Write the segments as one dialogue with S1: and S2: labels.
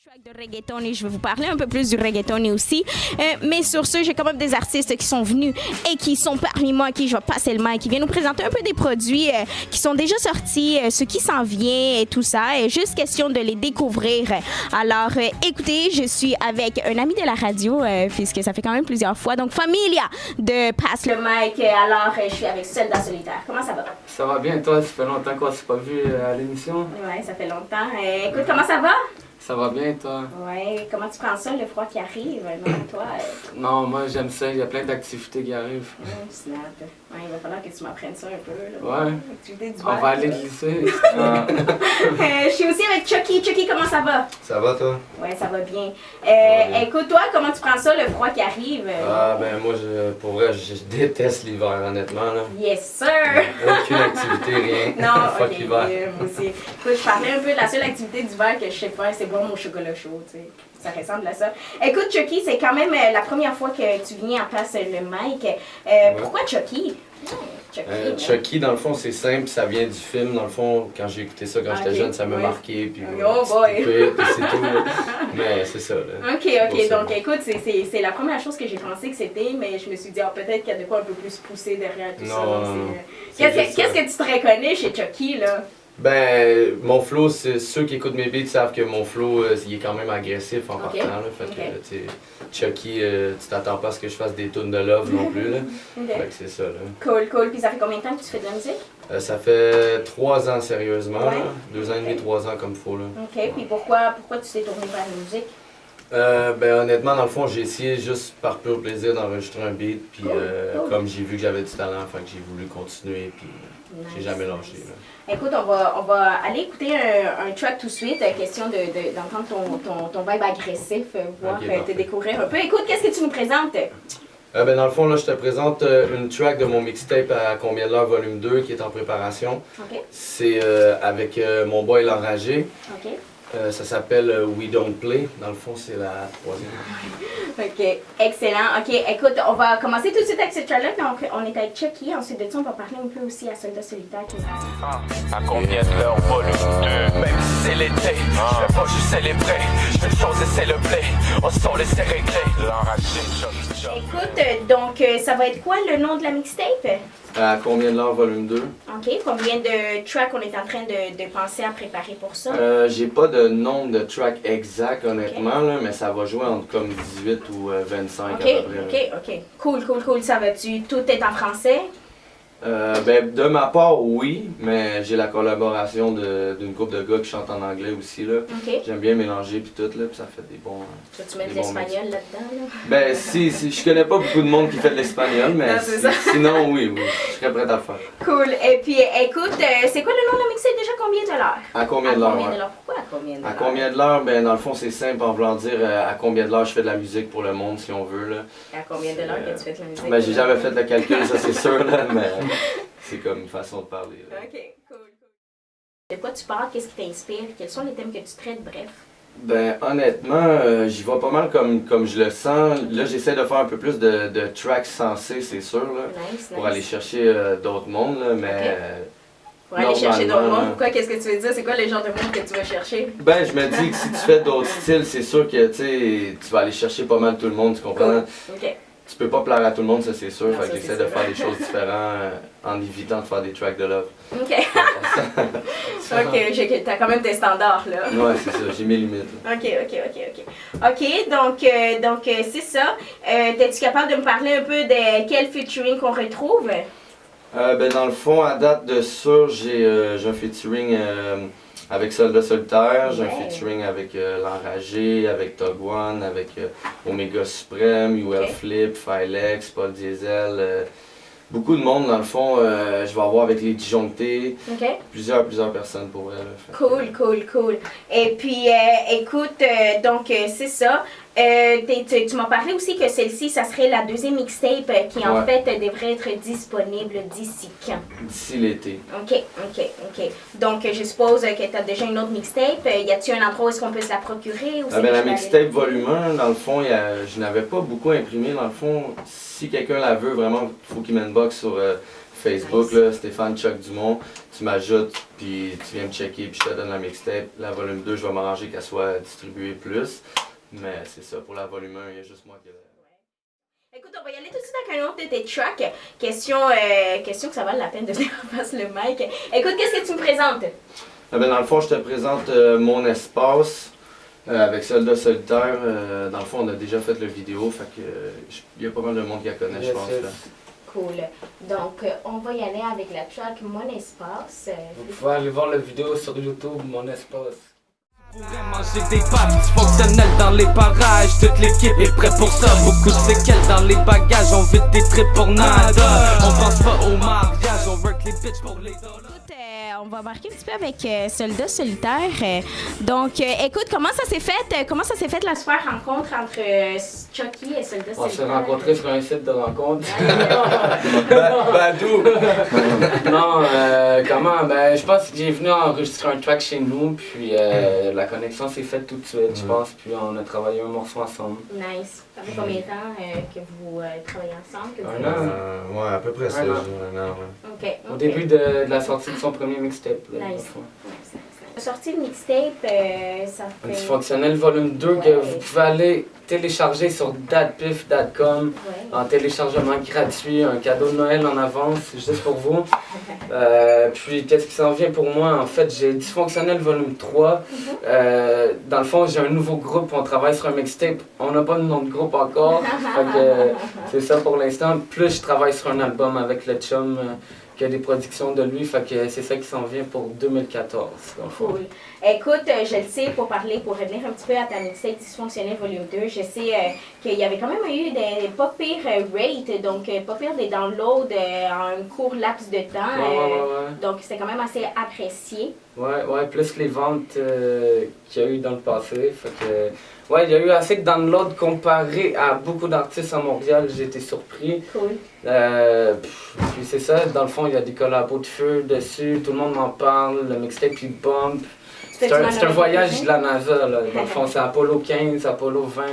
S1: track de reggaeton et je vais vous parler un peu plus du reggaeton aussi. Mais sur ce, j'ai quand même des artistes qui sont venus et qui sont parmi moi, à qui je vais passer le mic, qui viennent nous présenter un peu des produits qui sont déjà sortis, ce qui s'en vient et tout ça. Et juste question de les découvrir. Alors, écoutez, je suis avec un ami de la radio, puisque ça fait quand même plusieurs fois. Donc, Familia de Passe le mic. Alors, je suis avec Soldat Solitaire. Comment ça va?
S2: Ça va bien, toi? Ça fait longtemps qu'on s'est pas vu à l'émission.
S1: Ouais, ça fait longtemps. Écoute, comment ça va?
S2: Ça va bien, toi?
S1: Ouais, comment tu prends ça, le froid qui arrive? Non, toi?
S2: Non, moi j'aime ça, il y a plein d'activités qui arrivent.
S1: Snap. Ouais, il va falloir que tu m'apprennes ça un peu. Là.
S2: Ouais.
S1: Activité du
S2: On va aller glisser.
S1: Je suis aussi avec Chucky. Chucky, comment ça va?
S3: Ça va, toi?
S1: Ouais, ça va bien.
S3: bien.
S1: Écoute, toi, comment tu prends ça, le froid qui arrive?
S3: Ah, ben moi, pour vrai, je déteste l'hiver, honnêtement. Là.
S1: Yes, sir!
S3: Aucune activité, rien.
S1: Non,
S3: Fuck
S1: ok,
S3: l'hiver.
S1: moi aussi. Écoute, je parlais un peu de la seule activité d'hiver que je sais faire, c'est boire mon chocolat chaud, tu sais. Ça ressemble à ça. Écoute, Chucky, c'est quand même la première fois que tu viens en place le mic. Pourquoi Chucky?
S3: Chucky, dans le fond, c'est simple, ça vient du film. Dans le fond, quand j'ai écouté ça quand j'étais jeune, ça m'a marqué. Puis,
S1: Oh boy!
S3: puis c'est tout. Là. Mais c'est ça. Là.
S1: Ok. Donc, écoute, c'est la première chose que j'ai pensé que c'était, mais je me suis dit, peut-être qu'il y a de quoi un peu plus poussé derrière tout ça.
S3: Non.
S1: Qu'est-ce que tu te reconnais chez Chucky, là?
S3: Ben, mon flow, c'est ceux qui écoutent mes beats savent que mon flow, il est quand même agressif en partant. Là, fait que, tu sais, Chucky, tu t'attends pas à ce que je fasse des tunes de love non plus. Là. Fait que c'est ça. Là.
S1: Cool. Puis ça fait combien de temps que tu fais de la musique?
S3: Ça fait 3 ans sérieusement,
S1: Ouais.
S3: là. 2 ans et demi, 3 ans comme faut. Là.
S1: Ok, puis pourquoi tu t'es tourné vers la musique?
S3: Ben honnêtement, dans le fond, j'ai essayé juste par pur plaisir d'enregistrer un beat, puis
S1: Cool.
S3: comme j'ai vu que j'avais du talent, fait que j'ai voulu continuer, puis j'ai jamais lâché. Là.
S1: Écoute, on va aller écouter un track tout de suite, question d'entendre ton vibe agressif, voir,
S3: Ok,
S1: te découvrir un peu. Écoute, qu'est-ce que tu nous présentes?
S3: Ben dans le fond, là, je te présente une track de mon mixtape à Combien de l'heure volume 2 qui est en préparation.
S1: Ok,
S3: C'est avec mon boy L'Enragé.
S1: ok.
S3: Ça s'appelle We Don't Play. Dans le fond, c'est la 3e.
S1: Ok, excellent. Ok, écoute, on va commencer tout de suite avec ce track-là. Donc, on est avec Chucky. Ensuite de ça, on va parler un peu aussi à Soldat Solitaire. Qui est...
S4: À combien de l'heure volume 2? Même si c'est l'été, je vais pas juste célébrer. Je fais une chose et c'est le blé. On se sont laissé régler. L'enragé,
S1: Écoute, donc, ça va être quoi le nom de la mixtape?
S3: À Combien de l'heure volume 2?
S1: Ok, combien de tracks on est en train de penser à préparer pour ça?
S3: J'ai pas de nombre de tracks exact honnêtement, là, mais ça va jouer entre comme 18 ou 25 à peu près.
S1: Ok. Cool. Ça va-tu? Tout est en français?
S3: Ben, de ma part, oui, mais j'ai la collaboration d'une couple de gars qui chantent en anglais aussi. Là.
S1: Ok.
S3: J'aime bien mélanger puis tout, là, puis ça fait des bons.
S1: Tu mets de
S3: des bons
S1: l'espagnol là-dedans? Là?
S3: Ben, si, je connais pas beaucoup de monde qui fait de l'espagnol, mais
S1: Non, c'est ça.
S3: sinon, oui, je serais prête à le faire.
S1: Cool. Et puis, écoute, c'est quoi le nom de la mixtape déjà? Combien de l'heure?
S3: À combien de l'heure? Ouais.
S1: Pourquoi à combien de l'heure?
S3: À combien de l'heure? Ben, dans le fond, c'est simple en voulant dire à combien de l'heure je fais de la musique pour le monde, si on veut. Là.
S1: À combien de l'heure que tu fais de la musique?
S3: Ben, j'ai jamais fait le calcul, ça c'est sûr, là, mais c'est comme une façon de parler. Là.
S1: Ok, cool. De quoi tu parles? Qu'est-ce qui t'inspire? Quels sont les thèmes que tu traites? Bref.
S3: Ben, honnêtement, j'y vais pas mal comme je le sens. Là, j'essaie de faire un peu plus de tracks sensés, c'est sûr, là,
S1: Nice.
S3: pour aller chercher d'autres mondes, là, mais...
S1: Pour aller chercher d'autres
S3: normalement,
S1: mondes? Pourquoi? Qu'est-ce que tu veux dire? C'est quoi le genre de monde que tu vas chercher?
S3: Ben, je me dis que si tu fais d'autres styles, c'est sûr que, tu sais, tu vas aller chercher pas mal tout le monde, tu comprends?
S1: Ok.
S3: Tu peux pas plaire à tout le monde, ça c'est sûr,
S1: Non,
S3: fait
S1: ça,
S3: que
S1: c'est
S3: j'essaie de
S1: sûr.
S3: faire des choses différentes en évitant de faire des tracks de love.
S1: Ok. Ok, t'as quand même tes standards, là.
S3: Ouais, c'est ça, j'ai mes limites. Là.
S1: Ok, donc c'est ça. T'es-tu capable de me parler un peu de quel featuring qu'on retrouve?
S3: Ben, dans le fond, à date de ça, j'ai un featuring avec Soldat Solitaire, j'ai un
S1: Ouais.
S3: featuring avec L'Enragé, avec Tog One, avec Omega Supreme, UL
S1: Ok.
S3: Flip, Filex, Paul Diesel. Beaucoup de monde, dans le fond, je vais avoir avec les disjonctés,
S1: Ok.
S3: plusieurs personnes pour elle. Là,
S1: Cool. Et puis, écoute, donc c'est ça. Tu m'as parlé aussi que celle-ci, ça serait la deuxième mixtape qui en
S3: Ouais.
S1: fait devrait être disponible d'ici quand?
S3: D'ici l'été.
S1: Ok. Donc je suppose que tu as déjà une autre mixtape. Y a-t-il un endroit où est-ce qu'on peut se la procurer? Ou c'est
S3: Ben, la
S1: juste
S3: mixtape volume 1, dans le fond, je n'avais pas beaucoup imprimé. Dans le fond, si quelqu'un la veut, vraiment, il faut qu'il m'inbox sur Facebook, là, Stéphane Chuck Dumont. Tu m'ajoutes, puis tu viens me checker, puis je te donne la mixtape. La volume 2, je vais m'arranger qu'elle soit distribuée plus. Mais c'est ça, pour la volume 1, il y a juste moi qui l'ai.
S1: Écoute, on va y aller tout de suite avec un autre de tes tracks. Question que ça vale la peine de venir en face le mic. Écoute, qu'est-ce que tu me présentes?
S3: Ah ben, dans le fond, je te présente Mon Espace avec Soldat Solitaire. Dans le fond, on a déjà fait la vidéo, fait que il y a pas mal de monde qui la connaît, je pense. Là.
S1: Cool. Donc, on va y aller avec la track Mon Espace.
S2: Vous pouvez aller voir la vidéo sur YouTube, Mon Espace.
S4: Pourrais manger des pâtes dysfonctionnelles dans les parages. Toute l'équipe est prête pour ça. Beaucoup de séquelles dans les bagages. On vide des trips pour nada. On pense pas au mariage. On work les bitches pour les dollars.
S1: On va marquer un petit peu avec Soldat Solitaire. Donc, écoute, comment ça s'est fait la super rencontre entre Chucky et Soldat Solitaire?
S2: On s'est rencontrés sur un site de rencontre.
S3: Badou!
S2: Non, comment? Ben, je pense que j'ai venu enregistrer un track chez nous, puis la connexion s'est faite tout de suite, je pense, puis on a travaillé un morceau ensemble.
S1: Nice. Ça fait combien de temps que vous travaillez ensemble?
S2: Un an.
S3: Ouais, à peu près ça,
S2: Un an.
S3: un an, ouais.
S1: OK.
S2: Au début de la sortie de son premier mixtape. Là,
S1: Nice. Sortie de mixtape, ça fait...
S2: Dysfonctionnel volume 2 que vous pouvez aller télécharger sur datpif.com en téléchargement gratuit, un cadeau de Noël en avance, c'est juste pour vous. Puis qu'est-ce qui s'en vient pour moi? En fait, j'ai Dysfonctionnel volume 3. Dans le fond, j'ai un nouveau groupe, on travaille sur un mixtape. On n'a pas de nom de groupe encore, fait que c'est ça pour l'instant. Plus je travaille sur un album avec le chum qui a des productions de lui, fait que c'est ça qui s'en vient pour 2014.
S1: Cool. Écoute, je le sais, pour revenir un petit peu à ta mixtape Dysfonctionnel volume 2, je sais qu'il y avait quand même eu des pas pires rates, donc pas pire des downloads en un court laps de temps.
S2: Ouais.
S1: Donc c'est quand même assez apprécié.
S2: Ouais, plus que les ventes qu'il y a eu dans le passé. Fait que, ouais, il y a eu assez de downloads comparé à beaucoup d'artistes à Montréal, j'ai été surpris.
S1: Cool.
S2: Puis c'est ça, dans le fond, il y a des collabos de feu dessus, tout le monde m'en parle, le mixtape il bump. C'est un voyage de la NASA, là. Dans le fond, c'est Apollo 15, Apollo 20,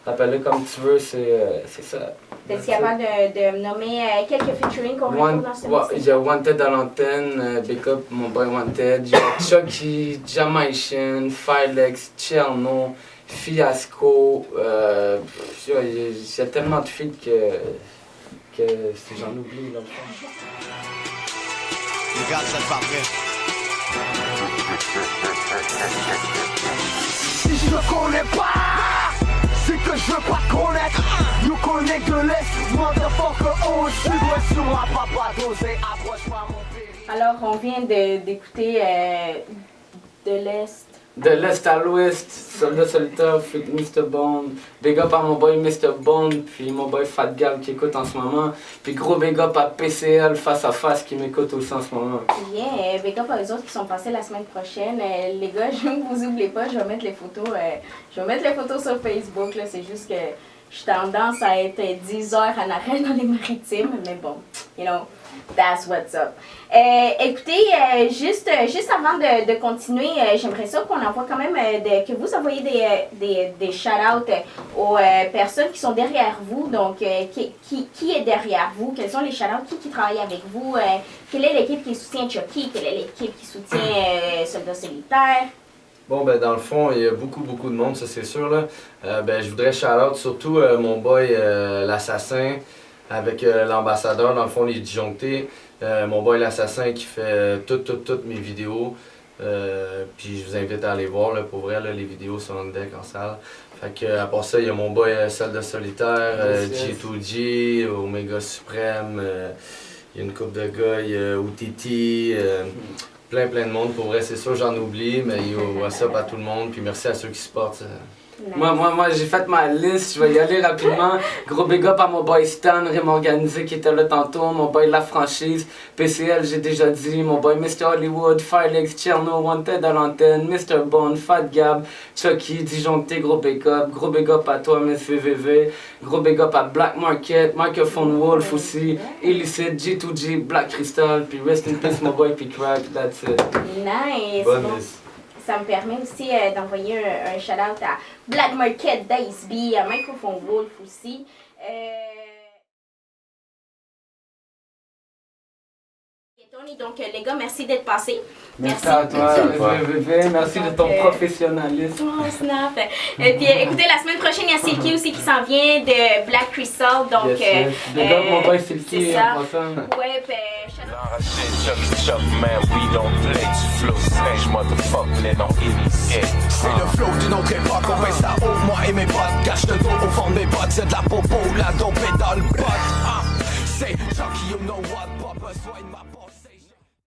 S2: appelle-le comme tu veux, c'est ça.
S1: T'es-tu capable de me nommer quelques featuring qu'on retrouve dans ce mixtape?
S2: Il y a Wanted à l'antenne, Big Up, mon boy Wanted, il y a Chucky, Jamaican, Filex, Cherno, Fiasco, il y a tellement de feats que j'en oublie dans le fond.
S5: Regarde ça parfait. Si je ne connais pas, c'est que je veux pas te connaître. Nous connecte de l'Est, motherfucker au sud-ouest. Sur ma papa dosé, approche-moi mon péril.
S1: Alors, on vient d'écouter de l'Est.
S2: De l'Est à l'Ouest, Soldat Solitaire, Fit Mr. Bond, big up à mon boy Mr. Bond, puis mon boy Fat Gab qui écoute en ce moment, puis gros big up à PCL Face à Face qui m'écoute aussi en ce moment.
S1: Yeah, big up à eux autres qui sont passés la semaine prochaine. Les gars, je ne vous oubliez pas, je vais mettre les photos sur Facebook, là, c'est juste que je tendance à être 10 heures en arrêt dans les maritimes, mais bon, you know, that's what's up. Écoutez, juste avant de continuer, j'aimerais ça qu'on envoie quand même, que vous envoyez des shout-outs aux personnes qui sont derrière vous. Donc, qui est derrière vous? Quels sont les shout-outs? Qui travaille avec vous? Quelle est l'équipe qui soutient Chucky? Quelle est l'équipe qui soutient Soldat Solitaire?
S3: Bon, ben dans le fond, il y a beaucoup de monde, ça c'est sûr, là. Ben je voudrais shout-out surtout mon boy l'Assassin, avec l'ambassadeur, dans le fond, les disjonctés. Mon boy l'Assassin qui fait toutes mes vidéos. Puis je vous invite à aller voir, là, pour vrai, là, les vidéos sont en deck en salle. Fait que, à part ça, il y a mon boy Soldat Solitaire, G2G, Omega Suprême, il y a une couple de gars, il y a OTT, plein de monde. Pour vrai, c'est sûr, j'en oublie, mais what's up à tout le monde, puis merci à ceux qui supportent.
S1: Nice.
S2: Moi, j'ai fait ma liste, je vais y aller rapidement. Gros big up à mon boy Stan, Rime Organisé qui était là tantôt, mon boy La Franchise, PCL j'ai déjà dit, mon boy Mr. Hollywood, Firex, Cherno, Wanted à l'antenne, Mr. Bond, Fat Gab, Chucky, Disjoncté, gros big up à toi Miss VVV, gros big up à Black Market, Microphone Wolf aussi, Illicit, G2G, Black Crystal, puis Rest in Peace mon boy, puis Crack, that's it.
S1: Nice!
S3: Bonne
S1: Bon.
S3: liste.
S1: Ça me permet aussi d'envoyer un shout-out à Black Market, Dice B, à Microphone Wolf aussi. journée. Donc, les gars, merci d'être passés.
S2: Merci à toi, bébé. Merci de ton professionnalisme.
S1: Oh, snap. Et puis, écoutez, la semaine prochaine, il y a Silky aussi qui s'en vient de Black Crystal. Donc,
S2: Big up mon boy Silky.
S1: c'est ça.
S2: En passant.
S1: Ouais, ben,
S6: Chuck, man, we don't play. Tu flow singe, motherfucker, les non initiés.
S5: C'est le flow d'une autre époque, on baisse ça haut, moi et mes potes. Cache le dos au fond de mes bottes, c'est de la popo, la dope est dans le bot. C'est Chucky, you know what, pas besoin de ma